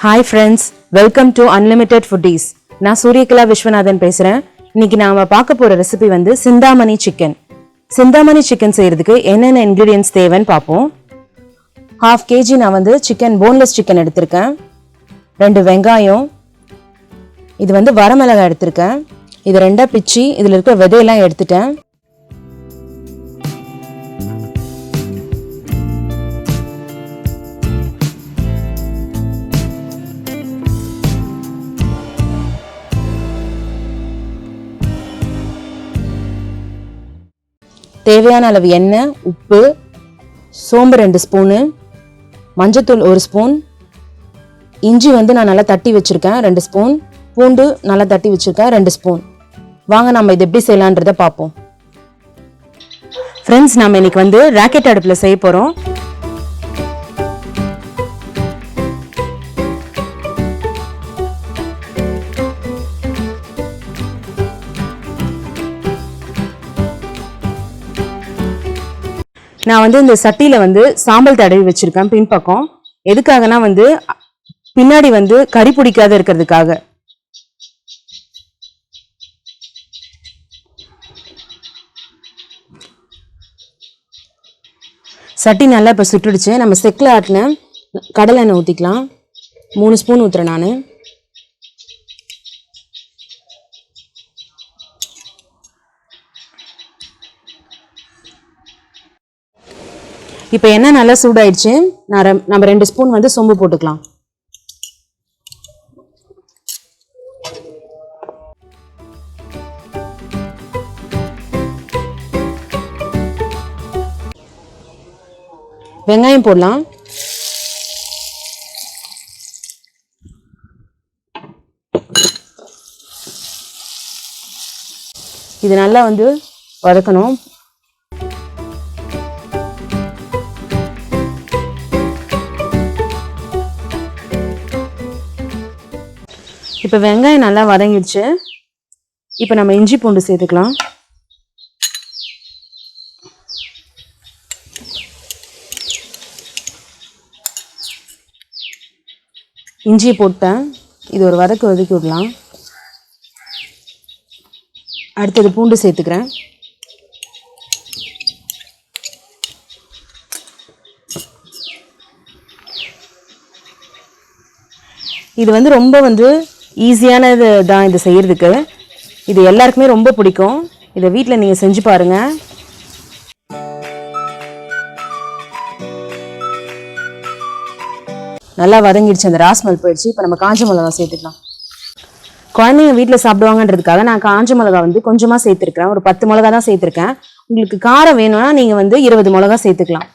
Hi friends, welcome to Unlimited Foodies. நான் சூரியகலா விஸ்வநாதன் பேசுறேன். இன்னைக்கு நாம பார்க்க போற ரெசிபி வந்து சிந்தாமணி சிக்கன். சிந்தாமணி சிக்கன் செய்யறதுக்கு என்னென்ன இன்கிரிடியன்ஸ் தேவைன்னு பார்ப்போம். 1/2 kg நான் வந்து சிக்கன் போன்லெஸ் சிக்கன் எடுத்திருக்கேன். 2 வெங்காயம், இது வந்து வரமிளகாய் எடுத்திருக்கேன். இது ரெண்டா பிச்சி இதுல இருக்க விதையெல்லாம் எடுத்துட்டேன். தேவையான அளவு எண்ணெய், உப்பு, சோம்பு 2 ஸ்பூனு, மஞ்சத்தூள் 1 ஸ்பூன், இஞ்சி வந்து நான் நல்லா தட்டி வச்சிருக்கேன் 2 ஸ்பூன், பூண்டு நல்லா தட்டி வச்சிருக்கேன் 2 ஸ்பூன். வாங்க நம்ம இது எப்படி செய்யலான்றதை பார்ப்போம். ஃப்ரெண்ட்ஸ், நம்ம இன்னைக்கு வந்து ராக்கெட் அடுப்பில் செய்ய போகிறோம். நான் வந்து இந்த சட்டியில வந்து சாம்பல் தடவி வச்சிருக்கேன் பின்பக்கம். எதுக்காகனா வந்து பின்னாடி வந்து கறி பிடிக்காத இருக்கிறதுக்காக. சட்டி நல்லா இப்போ சுட்டுடுச்சு. நம்ம செக்கில் ஆட்டின கடலை எண்ணெய் ஊற்றிக்கலாம். 3 ஸ்பூன் ஊற்றுறேன் நான். இப்போ எண்ணெய் நல்லா சூடாயிடுச்சு. நம்ம 2 ஸ்பூன் வந்து சோம்பு போட்டுக்கலாம். வெங்காயம் போடலாம். இது நல்லா வந்து வதக்கணும். இப்போ வெங்காயம் நல்லா வதங்கிடுச்சு. இப்போ நம்ம இஞ்சி பூண்டு சேர்த்துக்கலாம். இஞ்சியை போட்டேன். இது ஒரு வதக்கி விடலாம். அடுத்தது பூண்டு சேர்த்துக்கிறேன். இது வந்து ரொம்ப வந்து ஈஸியானது தான் இது செய்யறதுக்கு. இது எல்லாருக்குமே ரொம்ப பிடிக்கும். இதை வீட்டில் நீங்கள் செஞ்சு பாருங்க. நல்லா வதங்கிடுச்சு, அந்த ராஸ்மல் போயிடுச்சு. இப்போ நம்ம காஞ்ச மிளகா சேர்த்துக்கலாம். குழந்தைங்க வீட்டில் சாப்பிடுவாங்கன்றதுக்காக நான் காஞ்ச மிளகா வந்து கொஞ்சமாக சேர்த்துருக்கேன். ஒரு 10 மிளகா தான் சேர்த்துருக்கேன். உங்களுக்கு காரம் வேணும்னா நீங்கள் வந்து 20 மிளகா சேர்த்துக்கலாம்.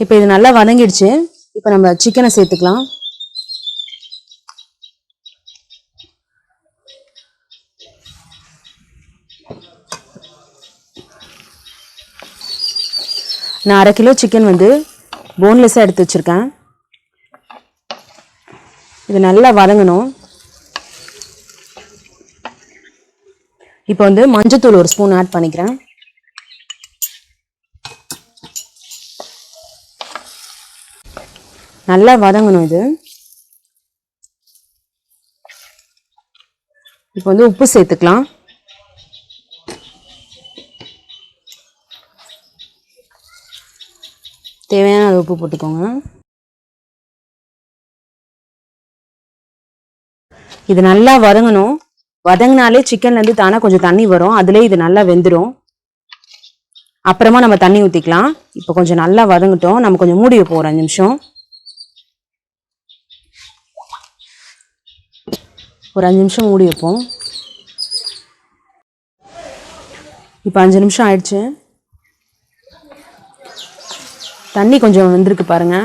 இப்போ இது நல்லா வதங்கிடுச்சு. இப்போ நம்ம சிக்கனை சேர்த்துக்கலாம். நான் 1/2 கிலோ சிக்கன் வந்து போன்லெஸ்ஸாக எடுத்து வச்சுருக்கேன். இது நல்லா வதங்கணும். இப்போ வந்து மஞ்சத்தூள் 1 ஸ்பூன் ஆட் பண்ணிக்கிறேன். நல்லா வதங்கணும் இது. இப்போ வந்து உப்பு சேர்த்துக்கலாம். தேவையான அளவு உப்பு போட்டுக்கோங்க. இது நல்லா வதங்கணும். வதங்கினாலே சிக்கன்லேருந்து தானே கொஞ்சம் தண்ணி வரும். அதுலேயே இது நல்லா வெந்துடும். அப்புறமா நம்ம தண்ணி ஊற்றிக்கலாம். இப்போ கொஞ்சம் நல்லா வதங்கட்டும். நம்ம கொஞ்சம் மூடி வைப்போம் ஒரு 5 நிமிஷம். ஒரு 5 நிமிஷம் மூடி வைப்போம். இப்போ 5 நிமிஷம் ஆயிடுச்சு. தண்ணி கொஞ்சம் வெந்திருக்கு பாருங்க.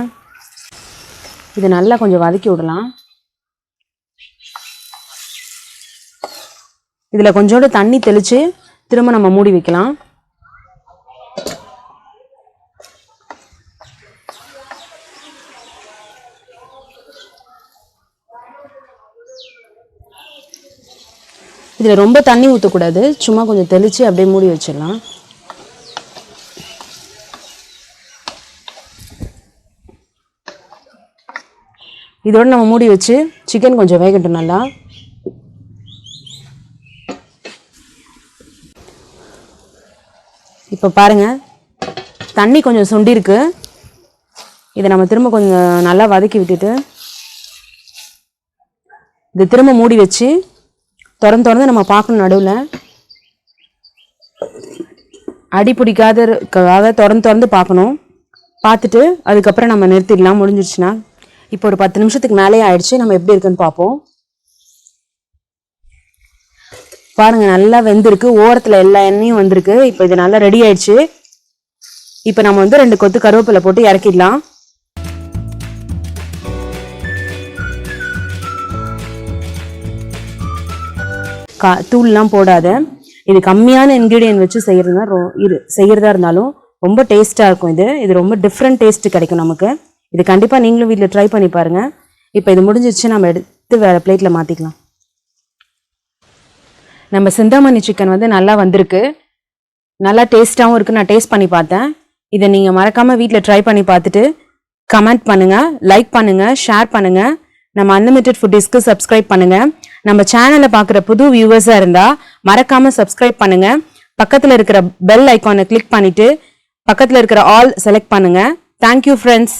இதை நல்லா கொஞ்சம் வதக்கி விடலாம். இதில் கொஞ்சோண்டு தண்ணி தெளித்து திரும்ப நம்ம மூடி வைக்கலாம். இதில் ரொம்ப தண்ணி ஊற்றக்கூடாது. சும்மா கொஞ்சம் தெளித்து அப்படியே மூடி வச்சிடலாம். இதோட நம்ம மூடி வச்சு சிக்கன் கொஞ்சம் வேகட்டும் நல்லா. இப்போ பாருங்கள் தண்ணி கொஞ்சம் சுண்டிருக்கு. இதை நம்ம திரும்ப கொஞ்சம் நல்லா வதக்கி விட்டுட்டு இது திரும்ப மூடி வச்சு திறந்து நம்ம பார்க்கணும். நடுவில் அடி பிடிக்காத திறந்து பார்க்கணும். பார்த்துட்டு அதுக்கப்புறம் நம்ம நிறுத்திடலாம். முடிஞ்சிடுச்சுன்னா இப்போ ஒரு 10 நிமிஷத்துக்கு மேலே ஆயிடுச்சு. நம்ம எப்படி இருக்குன்னு பார்ப்போம். பாருங்கள் நல்லா வெந்திருக்கு. ஓரத்தில் எல்லா எண்ணெயும் வந்திருக்கு. இப்போ இது நல்லா ரெடி ஆயிடுச்சு. இப்போ நம்ம 2 கொத்து கருவேப்பிலை போட்டு இறக்கிடலாம். தூள்லாம் போடாத. இது கம்மியான இன்க்ரீடியன்ட் வச்சு செய்கிறதா இருந்தாலும் ரொம்ப டேஸ்ட்டாக இருக்கும். இது ரொம்ப டிஃப்ரெண்ட் டேஸ்ட்டு கிடைக்கும் நமக்கு. இது கண்டிப்பாக நீங்களும் வீட்டில் ட்ரை பண்ணி பாருங்கள். இப்போ இது முடிஞ்சிச்சு. நம்ம எடுத்து வேறு பிளேட்டில் மாற்றிக்கலாம். நம்ம சிந்தாமணி சிக்கன் நல்லா வந்திருக்கு. நல்லா டேஸ்ட்டாகவும் இருக்குது. நான் டேஸ்ட் பண்ணி பார்த்தேன். இதை நீங்கள் மறக்காமல் வீட்டில் ட்ரை பண்ணி பார்த்துட்டு கமெண்ட் பண்ணுங்கள், லைக் பண்ணுங்கள், ஷேர் பண்ணுங்கள். நம்ம அன்லிமிட்டெட் ஃபுட்டீஸ்க்கு சப்ஸ்கிரைப் பண்ணுங்கள். நம்ம சேனலை பார்க்குற புது வியூவர்ஸாக இருந்தால் மறக்காமல் சப்ஸ்கிரைப் பண்ணுங்கள். பக்கத்தில் இருக்கிற பெல் ஐக்கானை கிளிக் பண்ணிவிட்டு பக்கத்தில் இருக்கிற ஆல் செலக்ட் பண்ணுங்கள். Thank you friends.